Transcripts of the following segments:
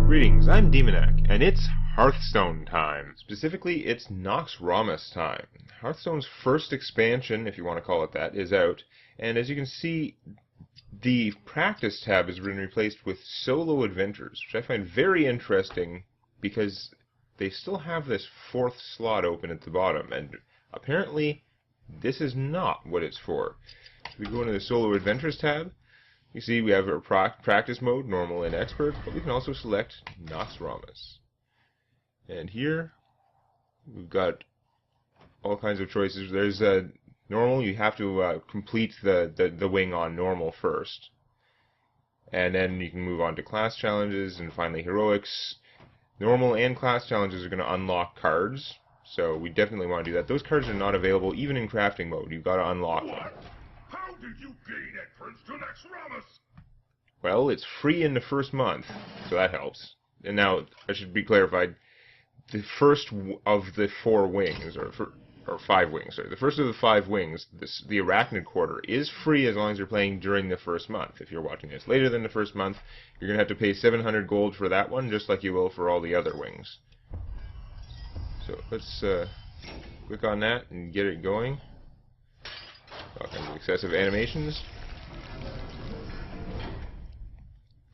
Greetings, I'm Demonac, and it's Hearthstone time. Specifically, it's Naxxramas time. Hearthstone's first expansion, if you want to call it that, is out, and as you can see, the practice tab has been replaced with solo adventures, which I find very interesting because they still have this fourth slot open at the bottom, and apparently this is not what it's for. So we go into the solo adventures tab. You see we have our practice mode, normal and expert, but we can also select Naxxramas. And here we've got all kinds of choices. There's normal, you have to complete the wing on normal first. And then you can move on to class challenges, and finally heroics. Normal and class challenges are going to unlock cards, so we definitely want to do that. Those cards are not available even in crafting mode. You've got to unlock them. How did you gain entrance to Naxxramas? Well, it's free in the first month, so that helps. And now, I should be clarified, the first of the 4 wings, or 5 wings, sorry, the first of the 5 wings, the Arachnid Quarter, is free as long as you're playing during the first month. If you're watching this later than the first month, you're going to have to pay 700 gold for that one, just like you will for all the other wings. So, let's click on that and get it going. All kinds of excessive animations.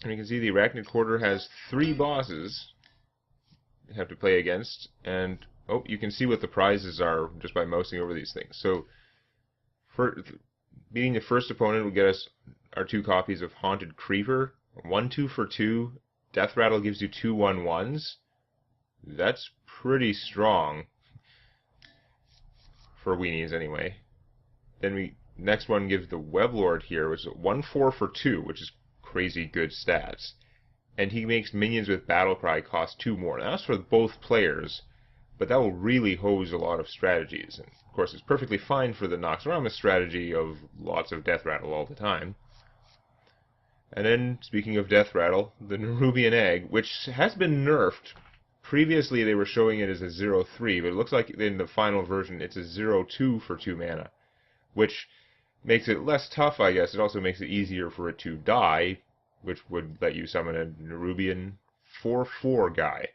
And you can see the Arachnid Quarter has 3 bosses you have to play against, and oh, you can see what the prizes are just by mousing over these things. So, beating the first opponent will get us our 2 copies of Haunted Creeper. 1/2 for 2. Death Rattle gives you 2 1/1s. That's pretty strong. For weenies, anyway. Then next one gives the Weblord here, which is 1/4 for 2, which is crazy good stats. And he makes minions with Battlecry cost 2 more. Now that's for both players, but that will really hose a lot of strategies. And of course, it's perfectly fine for the Naxxramas strategy of lots of Death Rattle all the time. And then, speaking of Death Rattle, the Nerubian Egg, which has been nerfed. Previously, they were showing it as a 0/3, but it looks like in the final version, it's a 0/2 for 2 mana. Which makes it less tough, I guess. It also makes it easier for it to die, which would let you summon a Nerubian 4/4 guy.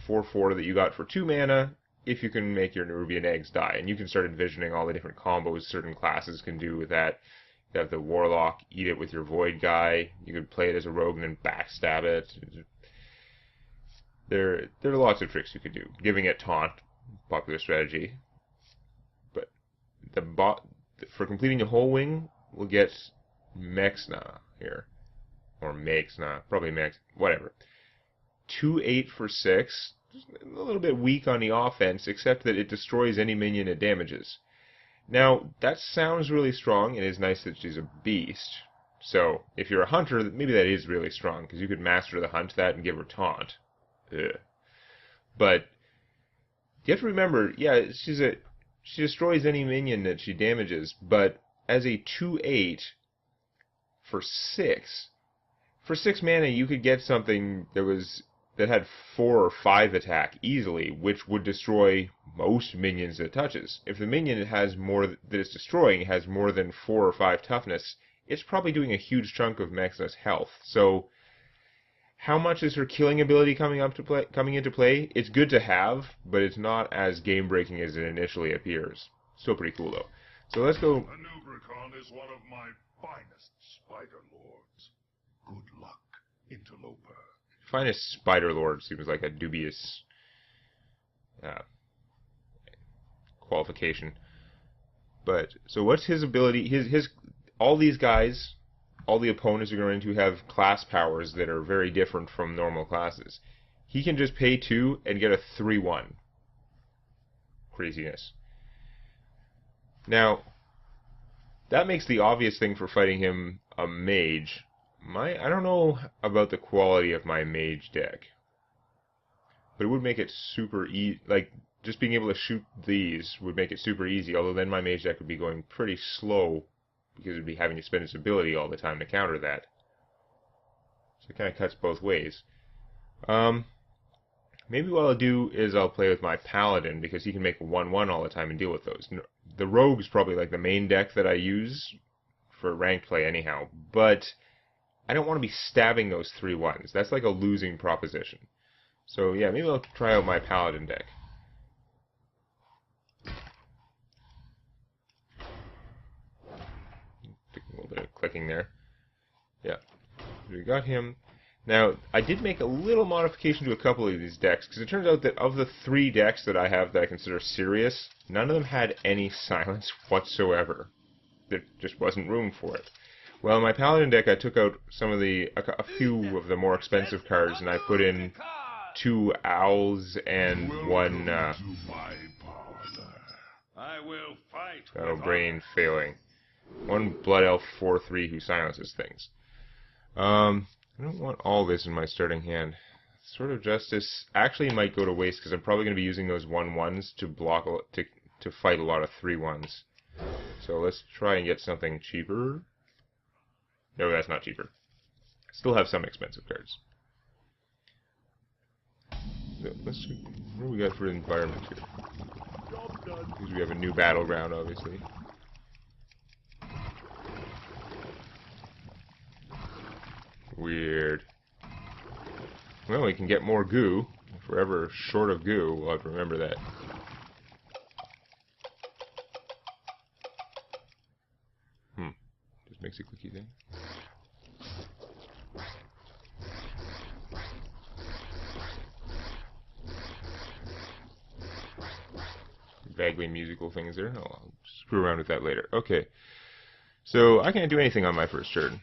4/4 that you got for 2 mana, if you can make your Nerubian eggs die. And you can start envisioning all the different combos certain classes can do with that. You have the Warlock, eat it with your Void guy. You could play it as a rogue and then backstab it. There are lots of tricks you could do. Giving it taunt, popular strategy. But for completing the whole wing, we'll get Mexna here. Or Mexna, probably Mex, whatever. 2/8 for 6. Just a little bit weak on the offense, except that it destroys any minion it damages. Now, that sounds really strong, and it's nice that she's a beast. So, if you're a hunter, maybe that is really strong, because you could master the hunt that and give her taunt. Ugh. But, you have to remember, yeah, she destroys any minion that she damages, but as a 2/8 for 6, for 6 mana you could get something that had 4 or 5 attack easily, which would destroy most minions it touches. If the minion that it's destroying has more than 4 or 5 toughness, it's probably doing a huge chunk of Mexna's health. So, how much is her killing ability coming into play? It's good to have, but it's not as game-breaking as it initially appears. Still pretty cool, though. So let's go. The Nubricon is one of my finest Spider Lords. Good luck, interloper. Finest Spider Lord seems like a dubious qualification. But so what's his ability? All these guys, all the opponents are going to have class powers that are very different from normal classes. He can just pay 2 and get a 3/1. Craziness. Now, that makes the obvious thing for fighting him a mage. I don't know about the quality of my mage deck, but it would make it super easy. Like, just being able to shoot these would make it super easy, although then my mage deck would be going pretty slow, because it would be having to spend its ability all the time to counter that. So it kind of cuts both ways. Maybe what I'll do is I'll play with my Paladin, because he can make 1/1 all the time and deal with those. The Rogue's probably like the main deck that I use for ranked play anyhow, but I don't want to be stabbing those 3/1s. That's like a losing proposition. So yeah, maybe I'll try out my Paladin deck. A little bit of clicking there. Yeah, we got him. Now, I did make a little modification to a couple of these decks, because it turns out that of the 3 decks that I have that I consider serious, none of them had any silence whatsoever. There just wasn't room for it. Well, in my Paladin deck, I took out a few of the more expensive cards, and I put in 2 owls and 1, brain failing. 1 Blood Elf 4/3 who silences things. I don't want all this in my starting hand. Sword of Justice actually might go to waste because I'm probably going to be using those 1/1s to block to fight a lot of 3/1s. So let's try and get something cheaper. No, that's not cheaper. Still have some expensive cards. So let's see what do we got for environment here. Because we have a new battleground, obviously. Weird. Well, we can get more goo. If we're ever short of goo, we'll have to remember that. Just makes a clicky thing. Vaguely musical things there. I'll screw around with that later. Okay. So, I can't do anything on my first turn.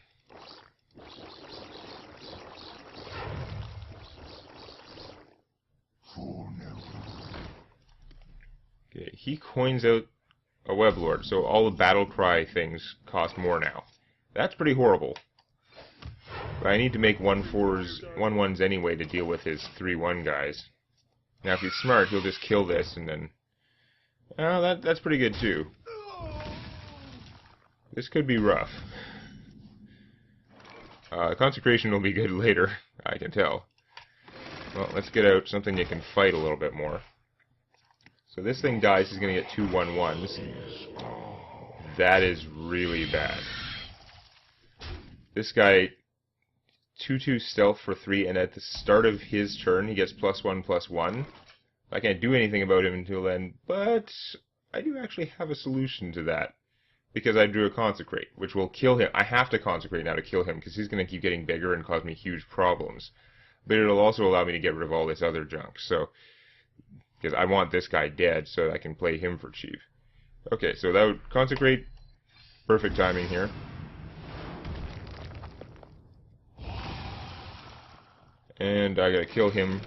Okay, he coins out a Weblord, so all the battle cry things cost more now. That's pretty horrible. But I need to make 1/1s anyway to deal with his 3/1 guys. Now if he's smart, he'll just kill this and then... Oh, that's pretty good too. This could be rough. Consecration will be good later, I can tell. Well, let's get out something that can fight a little bit more. So this thing dies, he's going to get 2 1/1s. That is really bad. This guy, 2/2 stealth for 3, and at the start of his turn, he gets +1/+1. I can't do anything about him until then, but I do actually have a solution to that. Because I drew a Consecrate, which will kill him. I have to Consecrate now to kill him, because he's going to keep getting bigger and cause me huge problems. But it'll also allow me to get rid of all this other junk, so... Because I want this guy dead so that I can play him for cheap. Okay, so that would Consecrate. Perfect timing here. And I gotta kill him.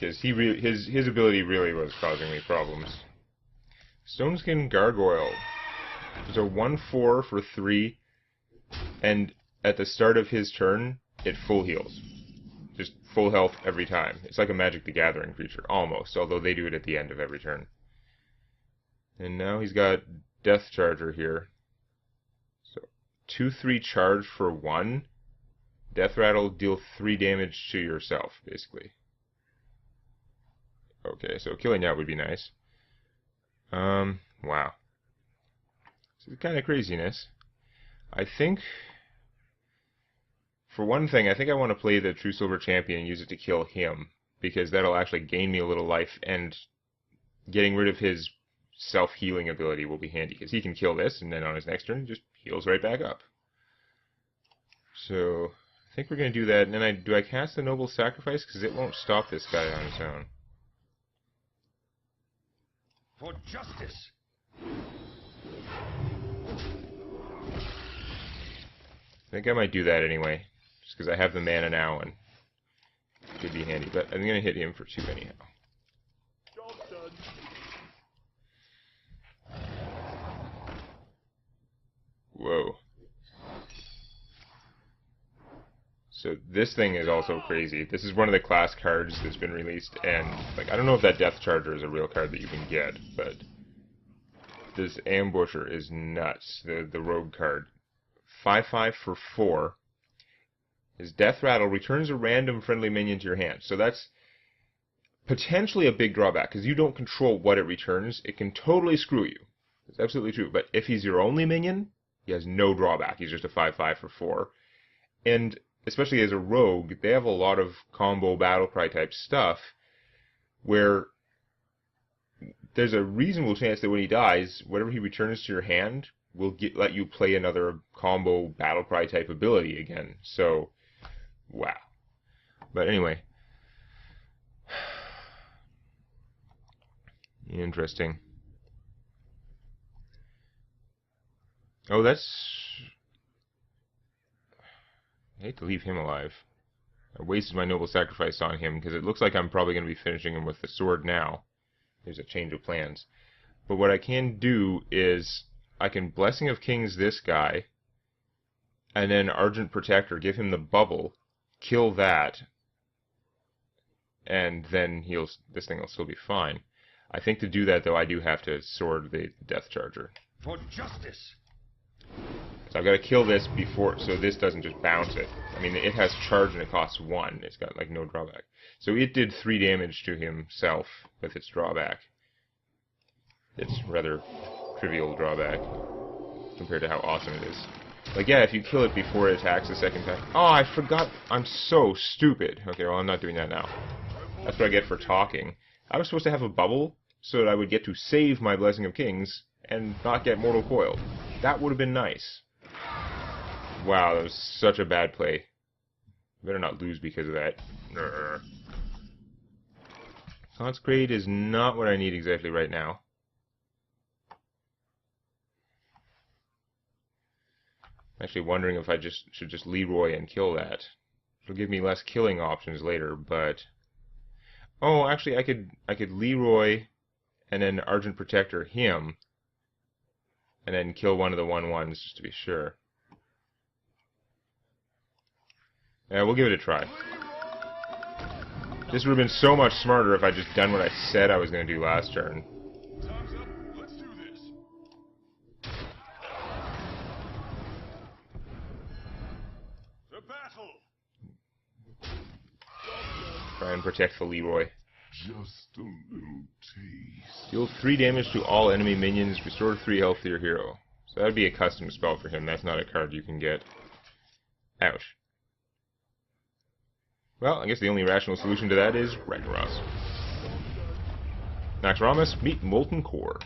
Because his ability really was causing me problems. Stoneskin Gargoyle. There's a 1/4 for 3. And at the start of his turn, it full heals. Just full health every time. It's like a Magic the Gathering creature, almost, although they do it at the end of every turn. And now he's got Death Charger here. So, 2/3 charge for 1. Death Rattle, deal 3 damage to yourself, basically. Okay, so killing that would be nice. Wow. This is kind of craziness. I think... For one thing, I think I want to play the True Silver Champion and use it to kill him, because that'll actually gain me a little life, and getting rid of his self-healing ability will be handy, because he can kill this, and then on his next turn, he just heals right back up. So, I think we're going to do that, and then do I cast the Noble Sacrifice? Because it won't stop this guy on his own. For justice! I think I might do that anyway. Just because I have the mana now and it could be handy. But I'm going to hit him for 2 anyhow. Job done. Whoa. So this thing is also crazy. This is one of the class cards that's been released, and like I don't know if that Death Charger is a real card that you can get, but this Ambusher is nuts. The rogue card. 5/5 for 4. His Death Rattle returns a random friendly minion to your hand. So that's potentially a big drawback, because you don't control what it returns. It can totally screw you. It's absolutely true. But if he's your only minion, He has no drawback. He's just a 5/5 for 4. And especially as a rogue, they have a lot of combo battlecry type stuff where there's a reasonable chance that when he dies, whatever he returns to your hand will let you play another combo battlecry type ability again. So, wow. But anyway. Interesting. Oh, I hate to leave him alive. I wasted my noble sacrifice on him, because it looks like I'm probably going to be finishing him with the sword now. There's a change of plans. But what I can do is, I can Blessing of Kings this guy, and then Argent Protector, give him the bubble, kill that, and then this thing will still be fine. I think to do that, though, I do have to sword the Death Charger. For justice! So I've got to kill this before, so this doesn't just bounce it. I mean, it has charge and it costs 1. It's got, like, no drawback. So it did 3 damage to himself with its drawback. It's rather trivial drawback compared to how awesome it is. Like, yeah, if you kill it before it attacks the second time. Oh, I forgot. I'm so stupid. Okay, well, I'm not doing that now. That's what I get for talking. I was supposed to have a bubble so that I would get to save my Blessing of Kings and not get Mortal Coiled. That would have been nice. Wow, that was such a bad play. Better not lose because of that. Consecrate is not what I need exactly right now. I'm actually wondering if I should just Leroy and kill that. It'll give me less killing options later, but... Oh, actually, I could Leroy and then Argent Protector him, and then kill one of the 1/1s just to be sure. Yeah, we'll give it a try. This would have been so much smarter if I just done what I said I was going to do last turn. Time's up. Let's do this. The battle. Try and protect the Leroy. Just a little taste. Deal 3 damage to all enemy minions. Restore 3 health to your hero. So that would be a custom spell for him. That's not a card you can get. Ouch. Well, I guess the only rational solution to that is Ragnaros. Naxxramas, meet Molten Core.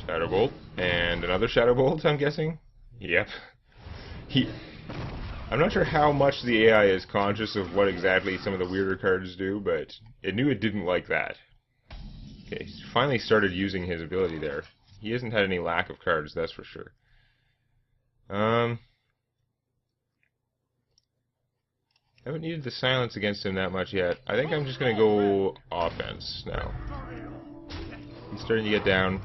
Shadow Bolt, and another Shadow Bolt, I'm guessing? Yep. I'm not sure how much the AI is conscious of what exactly some of the weirder cards do, but it knew it didn't like that. Okay, he's finally started using his ability there. He hasn't had any lack of cards, that's for sure. Haven't needed the silence against him that much yet. I think I'm just going to go offense now. He's starting to get down.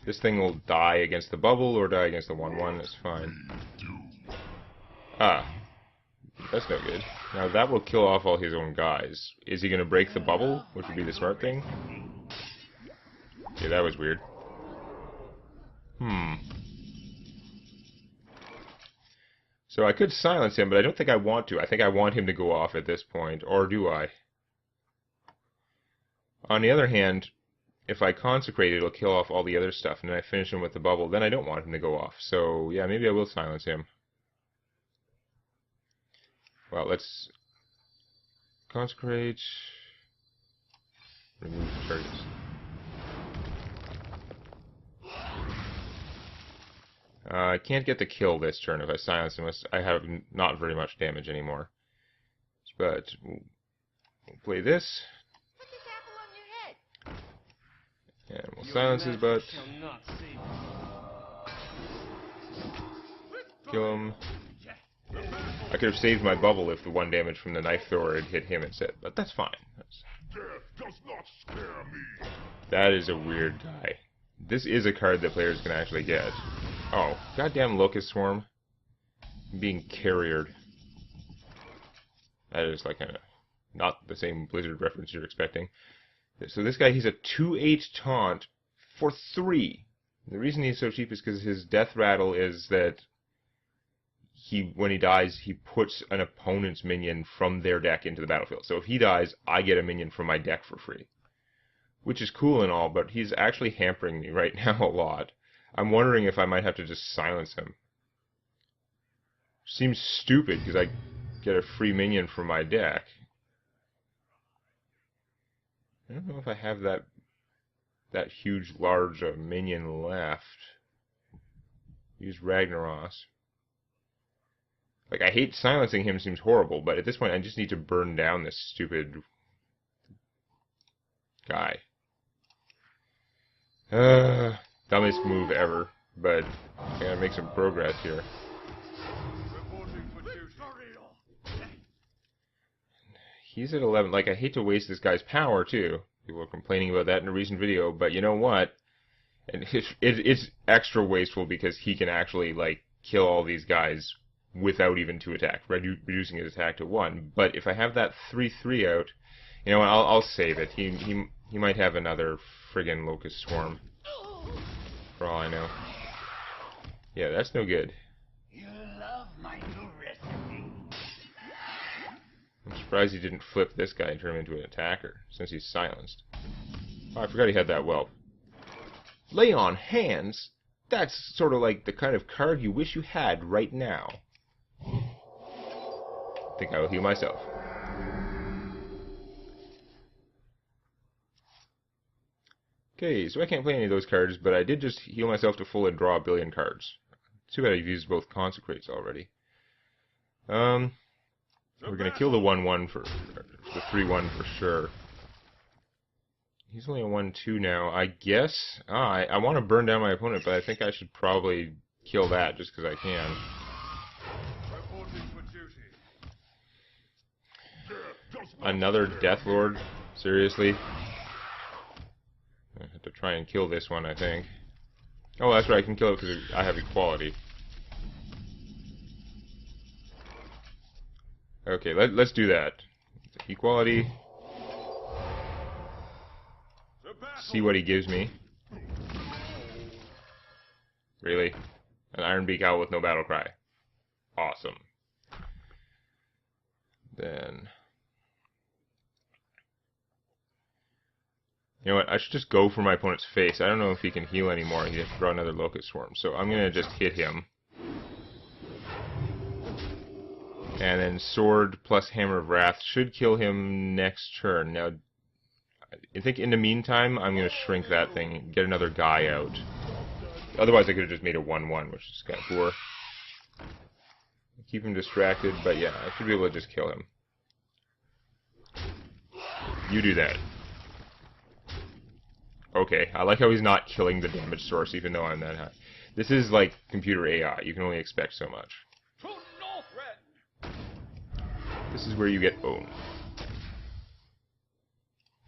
This thing will die against the bubble or die against the 1/1, that's fine. Ah, that's no good. Now that will kill off all his own guys. Is he going to break the bubble, which would be the smart thing? Yeah, that was weird. So I could silence him, but I don't think I want to. I think I want him to go off at this point, or do I? On the other hand, if I consecrate it, it'll kill off all the other stuff, and then I finish him with the bubble, then I don't want him to go off. So, yeah, maybe I will silence him. Well, let's consecrate, remove targets. I can't get the kill this turn if I silence him. I have not very much damage anymore. But we'll play this. Put this apple on your head. And we'll silence his butt. Kill him. I could have saved my bubble if the 1 damage from the knife thrower had hit him instead, but that's fine. Death does not scare me. That is a weird guy. This is a card that players can actually get. Oh, goddamn Locust Swarm. I'm being carriered. That is like not the same Blizzard reference you're expecting. So this guy, he's a 2/8 taunt for 3. The reason he's so cheap is because his death rattle is that when he dies, he puts an opponent's minion from their deck into the battlefield. So if he dies, I get a minion from my deck for free. Which is cool and all, but he's actually hampering me right now a lot. I'm wondering if I might have to just silence him. Seems stupid, because I get a free minion from my deck. I don't know if I have that huge, large minion left. Use Ragnaros. Like, I hate silencing him, seems horrible, but at this point I just need to burn down this stupid guy. Dumbest move ever, but I gotta make some progress here. He's at 11. Like, I hate to waste this guy's power, too. People are complaining about that in a recent video, but you know what? And it's extra wasteful because he can actually, like, kill all these guys without even 2 attack, reducing his attack to 1. But if I have that 3/3 out, you know what, I'll save it. He might have another friggin' Locust Swarm, for all I know. Yeah, that's no good. You love my new recipe. I'm surprised he didn't flip this guy and turn him into an attacker, since he's silenced. Oh, I forgot he had that whelp. Lay on hands? That's sort of like the kind of card you wish you had right now. I think I will heal myself. Okay, so I can't play any of those cards, but I did just heal myself to full and draw a billion cards. Too bad I've used both Consecrates already. We're gonna kill the 1/1 for the 3/1 for sure. He's only a 1/2 now. I guess I want to burn down my opponent, but I think I should probably kill that just because I can. Another Death Lord? Seriously? I have to try and kill this one, I think. Oh, that's right, I can kill it because I have equality. Okay, let's do that. Equality. See what he gives me. Really? An Iron Beak Owl with no battle cry. Awesome. Then... You know what, I should just go for my opponent's face. I don't know if he can heal anymore. He has to draw another Locust Swarm. So I'm going to just hit him. And then Sword plus Hammer of Wrath should kill him next turn. Now, I think in the meantime, I'm going to shrink that thing and get another guy out. Otherwise, I could have just made a 1/1, which is kind of poor. Keep him distracted, but yeah, I should be able to just kill him. You do that. Okay, I like how he's not killing the damage source, even though I'm that high. This is like computer AI. You can only expect so much. This is where you get owned.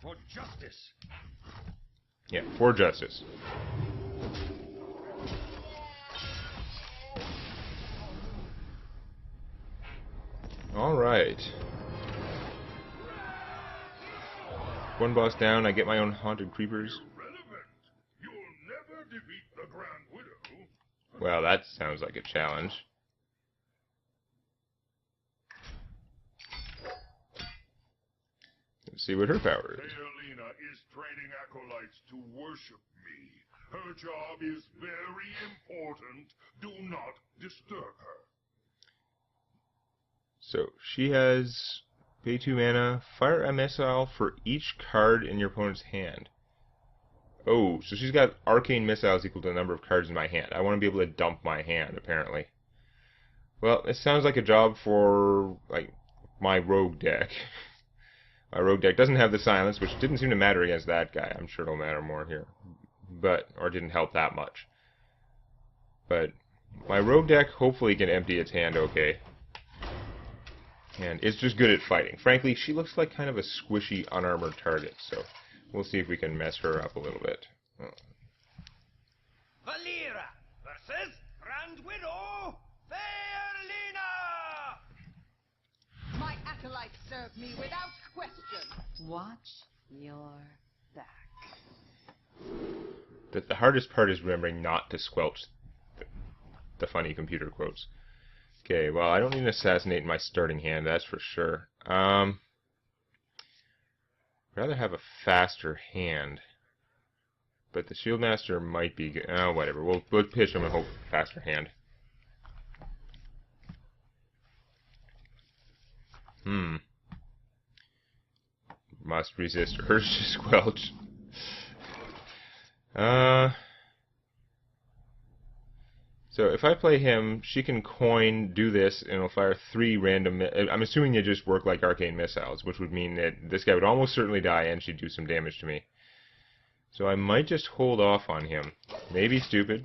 For justice. Yeah, for justice. Alright. One boss down, I get my own Haunted Creepers. Irrelevant. You'll never defeat the Grand Widow. Well, that sounds like a challenge. Let's see what her power is. Theolina is training acolytes to worship me. Her job is very important. Do not disturb her. So, she has pay 2 mana, fire a missile for each card in your opponent's hand. Oh, so she's got arcane missiles equal to the number of cards in my hand. I want to be able to dump my hand, apparently. Well, it sounds like a job for, like, my rogue deck. My rogue deck doesn't have the silence, which didn't seem to matter against that guy. I'm sure it'll matter more here. Or didn't help that much. But my rogue deck hopefully can empty its hand okay. And it's just good at fighting. Frankly, she looks like kind of a squishy, unarmored target, so we'll see if we can mess her up a little bit. Oh. Valera versus Grand Widow Theolina! My acolytes serve me without question. Watch your back. The hardest part is remembering not to squelch the funny computer quotes. Okay, well, I don't need to assassinate my starting hand, that's for sure. Rather have a faster hand. But the Shieldmaster might be good. Oh, whatever. We'll pitch him and hope for faster hand. Must resist urge to squelch. So if I play him, she can coin, do this, and it'll fire 3 random... I'm assuming they just work like arcane missiles, which would mean that this guy would almost certainly die and she'd do some damage to me. So I might just hold off on him. Maybe stupid.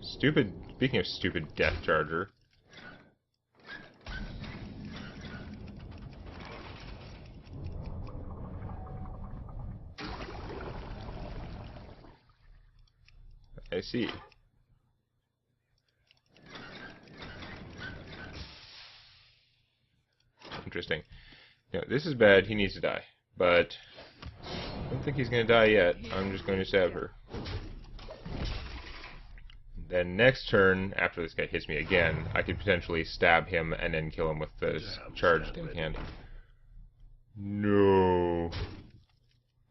Speaking of stupid Death Charger. I see. Interesting. Now, this is bad. He needs to die. But I don't think he's going to die yet. I'm just going to stab her. Then next turn, after this guy hits me again, I could potentially stab him and then kill him with the charged hand. No.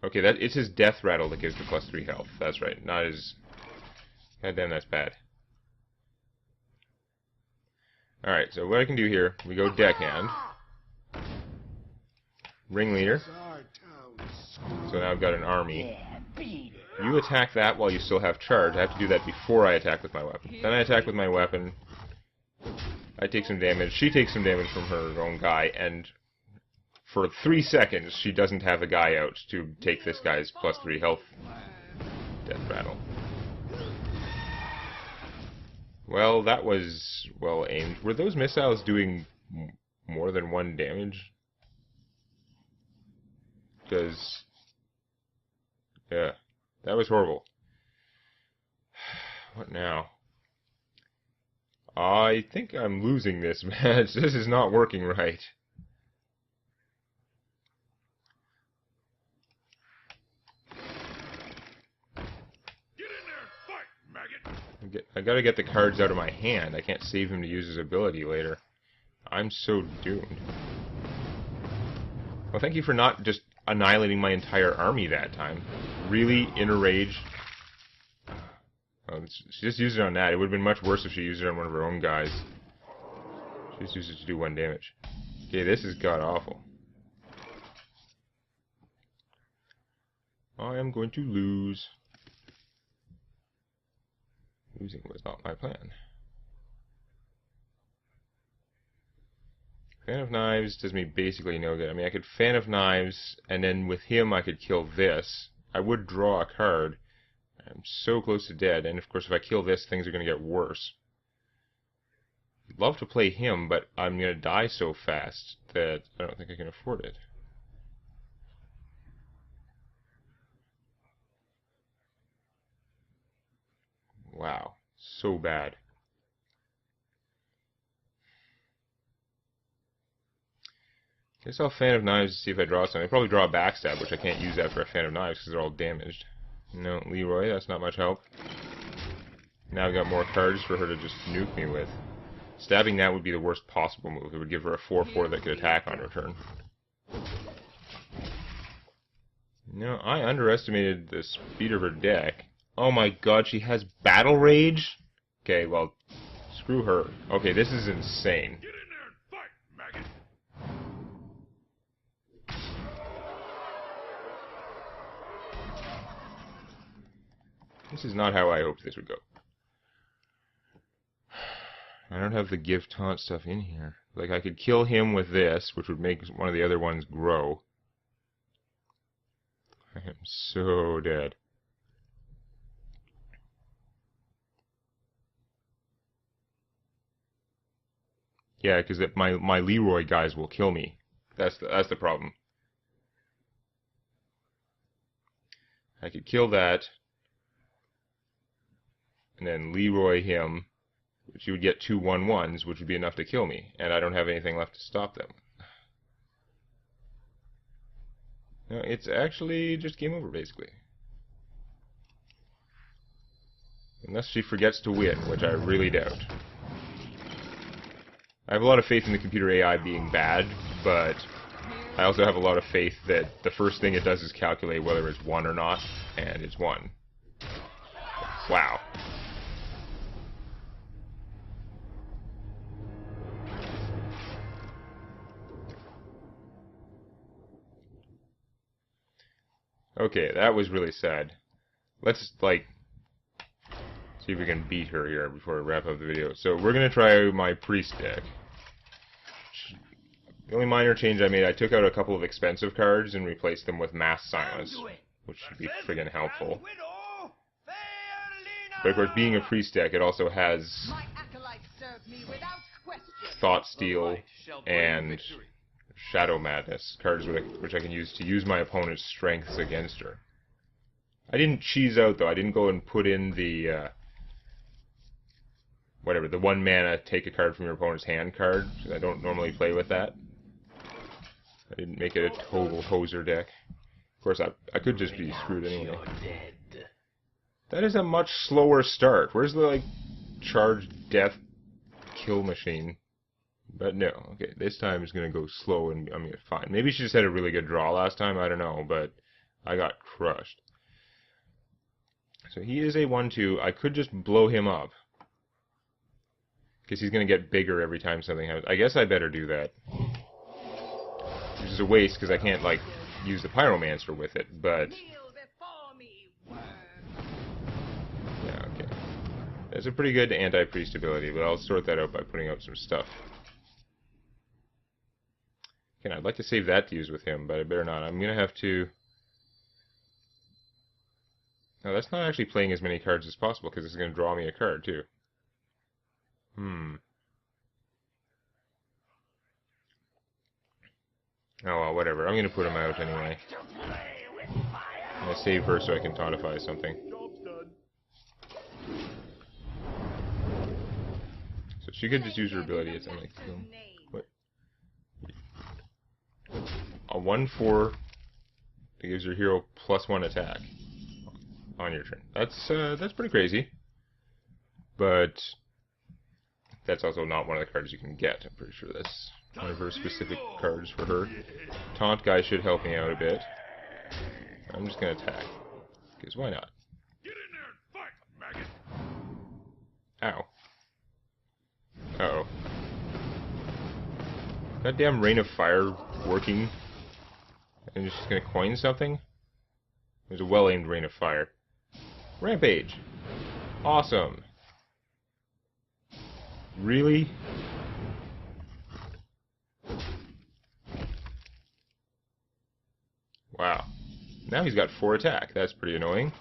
Okay, it's his death rattle that gives the +3 health. That's right. Not his... God damn, that's bad. Alright, so what I can do here, we go deckhand. Ringleader. So now I've got an army. You attack that while you still have charge. I have to do that before I attack with my weapon. Then I attack with my weapon. I take some damage. She takes some damage from her own guy, and for 3 seconds she doesn't have a guy out to take this guy's +3 health death rattle. Well, that was well aimed. Were those missiles doing more than 1 damage? Because, yeah, that was horrible. What now? I think I'm losing this match. This is not working right. I gotta get the cards out of my hand. I can't save him to use his ability later. I'm so doomed. Well, thank you for not just annihilating my entire army that time. Really? In a rage? Oh, she just used it on that. It would have been much worse if she used it on one of her own guys. She just used it to do 1 damage. Okay, this is god-awful. I am going to lose. Losing was not my plan. Fan of Knives does me basically no good. I mean, I could Fan of Knives, and then with him I could kill this. I would draw a card. I'm so close to dead, and of course if I kill this, things are going to get worse. I'd love to play him, but I'm going to die so fast that I don't think I can afford it. Wow, so bad. Guess I'll Fan of Knives to see if I draw something. I'll probably draw a Backstab, which I can't use after a Fan of Knives because they're all damaged. No, Leroy, that's not much help. Now I've got more cards for her to just nuke me with. Stabbing that would be the worst possible move. It would give her a 4/4 that could attack on her turn. No, I underestimated the speed of her deck. Oh my god, she has Battle Rage? Okay, well, screw her. Okay, this is insane. Get in there and fight, maggot! This is not how I hoped this would go. I don't have the give taunt stuff in here. Like, I could kill him with this, which would make one of the other ones grow. I am so dead. Yeah, because my Leroy guys will kill me. That's the problem. I could kill that, and then Leroy him, which you would get 2 1/1s, which would be enough to kill me, and I don't have anything left to stop them. No, it's actually just game over, basically. Unless she forgets to win, which I really doubt. I have a lot of faith in the computer AI being bad, but I also have a lot of faith that the first thing it does is calculate whether it's won or not, and it's won. Wow. Okay, that was really sad. Let's, like, see if we can beat her here before we wrap up the video. So we're going to try my priest deck. The only minor change I made, I took out a couple of expensive cards and replaced them with Mass Silence, which should be friggin' helpful. But of course, being a priest deck, it also has Thought Steal and Shadow Madness, cards which I can use to use my opponent's strengths against her. I didn't cheese out, though. I didn't go and put in the, whatever, the 1 mana take a card from your opponent's hand card. I don't normally play with that. I didn't make it a total hoser deck. Of course, I could just be screwed anyway. That is a much slower start. Where's the, like, charged death kill machine? But no. Okay, this time it's going to go slow and I'm fine. Maybe she just had a really good draw last time. I don't know, but I got crushed. So he is a 1/2. I could just blow him up, because he's going to get bigger every time something happens. I guess I better do that. Which is a waste, because I can't, like, use the Pyromancer with it, but... Yeah, okay. That's a pretty good anti-priest ability, but I'll sort that out by putting out some stuff. Okay, I'd like to save that to use with him, but I better not. I'm going to have to... No, that's not actually playing as many cards as possible, because it's going to draw me a card, too. Oh, well, whatever. I'm going to put him out anyway. I'm going to save her so I can tauntify something. So she could just use her ability. It's like, what? A 1/4 that gives your hero +1 attack on your turn. That's pretty crazy. But that's also not one of the cards you can get. I'm pretty sure that's one of her specific cards for her. Taunt guy should help me out a bit. I'm just going to attack, because why not? Get in there and fight, Ow. maggot! Uh-oh. Goddamn Rain of Fire working. And just going to coin something? It was a well-aimed Rain of Fire. Rampage! Awesome! Really? Wow. Now he's got 4 attack. That's pretty annoying.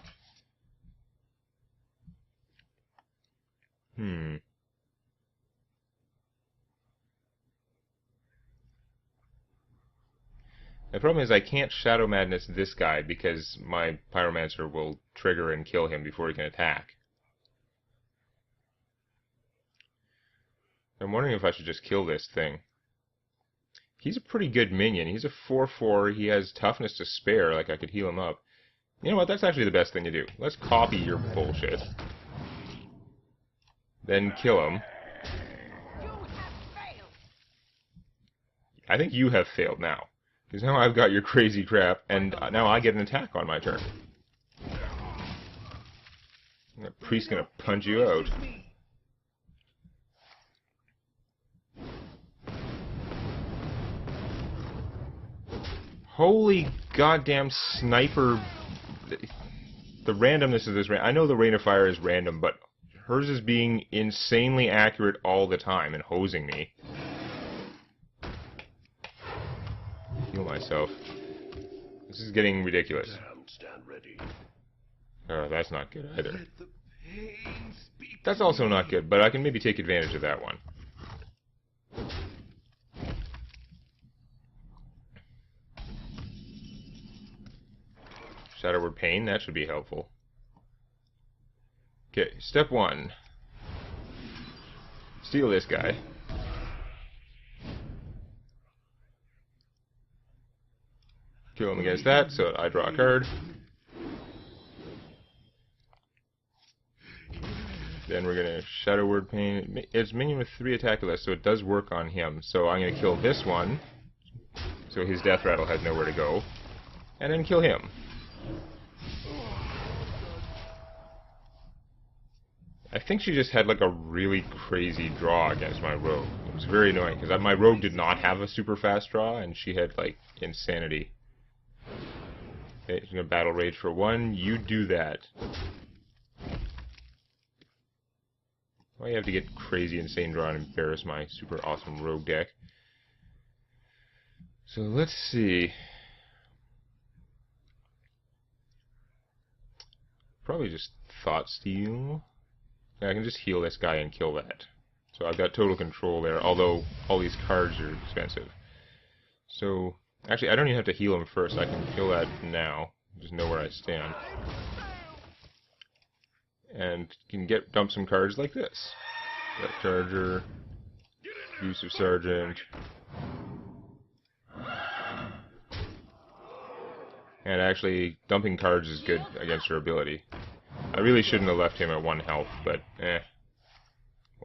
The problem is I can't Shadow Madness this guy because my Pyromancer will trigger and kill him before he can attack. I'm wondering if I should just kill this thing. He's a pretty good minion. He's a 4/4. He has toughness to spare, like I could heal him up. You know what? That's actually the best thing to do. Let's copy your bullshit. Then kill him. I think you have failed now. Because now I've got your crazy crap, and now I get an attack on my turn. That priest's gonna punch you out. Holy goddamn sniper. The randomness of this... I know the Rain of Fire is random, but hers is being insanely accurate all the time and hosing me. Heal myself. This is getting ridiculous. Stand ready. Oh, that's not good either. That's also not good, but I can maybe take advantage of that one. Shadow Word Pain, that should be helpful. Okay, step 1. Steal this guy. Kill him against that, so I draw a card. Then we're gonna Shadow Word Pain. It's minion with 3 attack less, so it does work on him. So I'm gonna kill this one, so his Death Rattle has nowhere to go, and then kill him. I think she just had like a really crazy draw against my rogue. It was very annoying because my rogue did not have a super fast draw, and she had like insanity. Okay, she's gonna Battle Rage for 1. You do that. Why do you have to get crazy insane draw and embarrass my super awesome rogue deck? So let's see. Probably just Thought Steal. Yeah, I can just heal this guy and kill that. So I've got total control there, although all these cards are expensive. So, actually, I don't even have to heal him first. I can kill that now. Just know where I stand. And can dump some cards like this. Got Charger, Use of Sergeant. And actually, dumping cards is good against her ability. I really shouldn't have left him at 1 health, but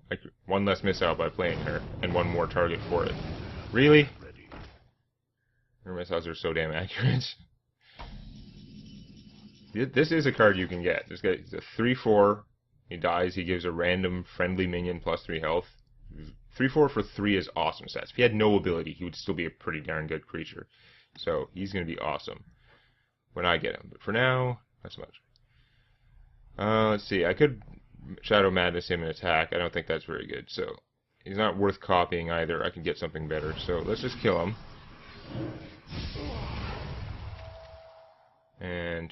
like 1 less missile by playing her, and 1 more target for it. Really? Her missiles are so damn accurate. This is a card you can get. This guy is a 3/4. He dies, he gives a random friendly minion plus 3 health. 3/4 for 3 is awesome stats. If he had no ability, he would still be a pretty darn good creature. So, he's going to be awesome when I get him. But for now, not so much. Let's see, I could Shadow Madness him and attack. I don't think that's very good, so he's not worth copying either. I can get something better, so let's just kill him. And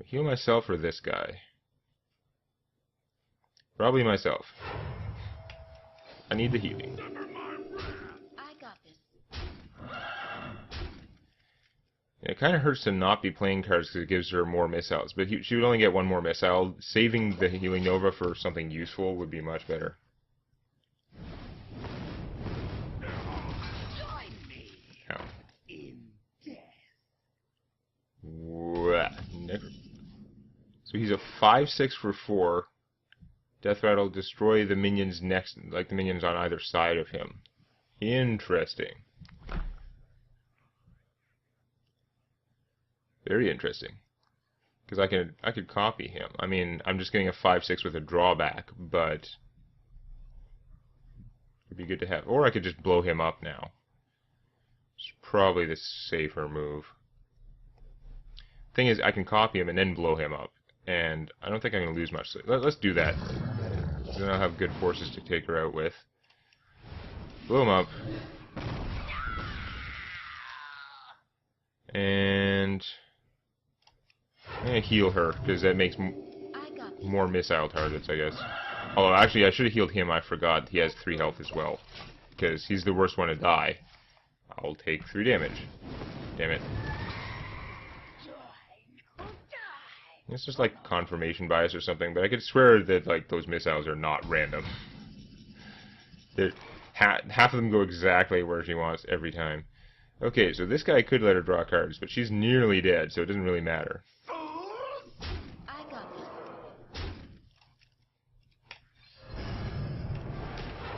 heal myself or this guy? Probably myself. I need the healing. I got this. It kind of hurts to not be playing cards because it gives her more missiles, but she would only get 1 more missile. Saving the Healing Nova for something useful would be much better. Join me Ow. in death. Never. So he's a 5/6 for 4. Death Rattle, destroy the minions next, like the minions on either side of him. Interesting. Very interesting. Because I could copy him. I mean, I'm just getting a 5/6 with a drawback, but it'd be good to have. Or I could just blow him up now. It's probably the safer move. Thing is, I can copy him and then blow him up, and I don't think I'm going to lose much. So let's do that. Then I'll have good forces to take her out with. Blow him up. And I'm going to heal her, because that makes more missile targets, I guess. Although, actually, I should have healed him. I forgot he has 3 health as well. Because he's the worst one to die. I'll take 3 damage. Damn it. It's just like confirmation bias or something, but I could swear that like those missiles are not random. Half of them go exactly where she wants every time. Okay, so this guy could let her draw cards, but she's nearly dead, so it doesn't really matter. I got this.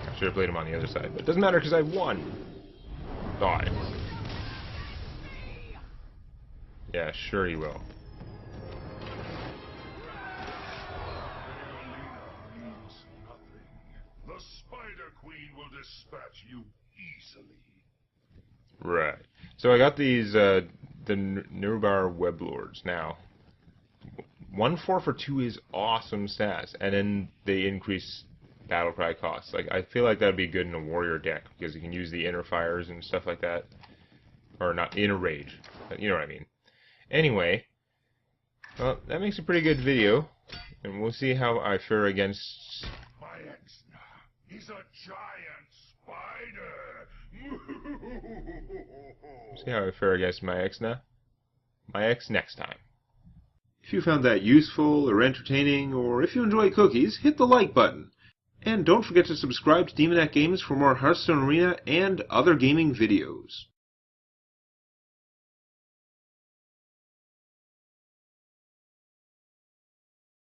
I should have played him on the other side, but it doesn't matter because I won. Die. Yeah, sure he will. The Spider Queen will dispatch you easily. Right. So I got these, the Nurubar Weblords now. 1/4 for 2 is awesome stats, and then they increase battle cry costs. Like, I feel like that would be good in a warrior deck, because you can use the inner fires and stuff like that. Or not, inner rage. You know what I mean. Anyway, well, that makes a pretty good video, and we'll see how I fare against... My Exna, he's a giant spider. See how I fare against my ex next time. If you found that useful or entertaining, or if you enjoy cookies, hit the like button. And don't forget to subscribe to Demonac Games for more Hearthstone Arena and other gaming videos.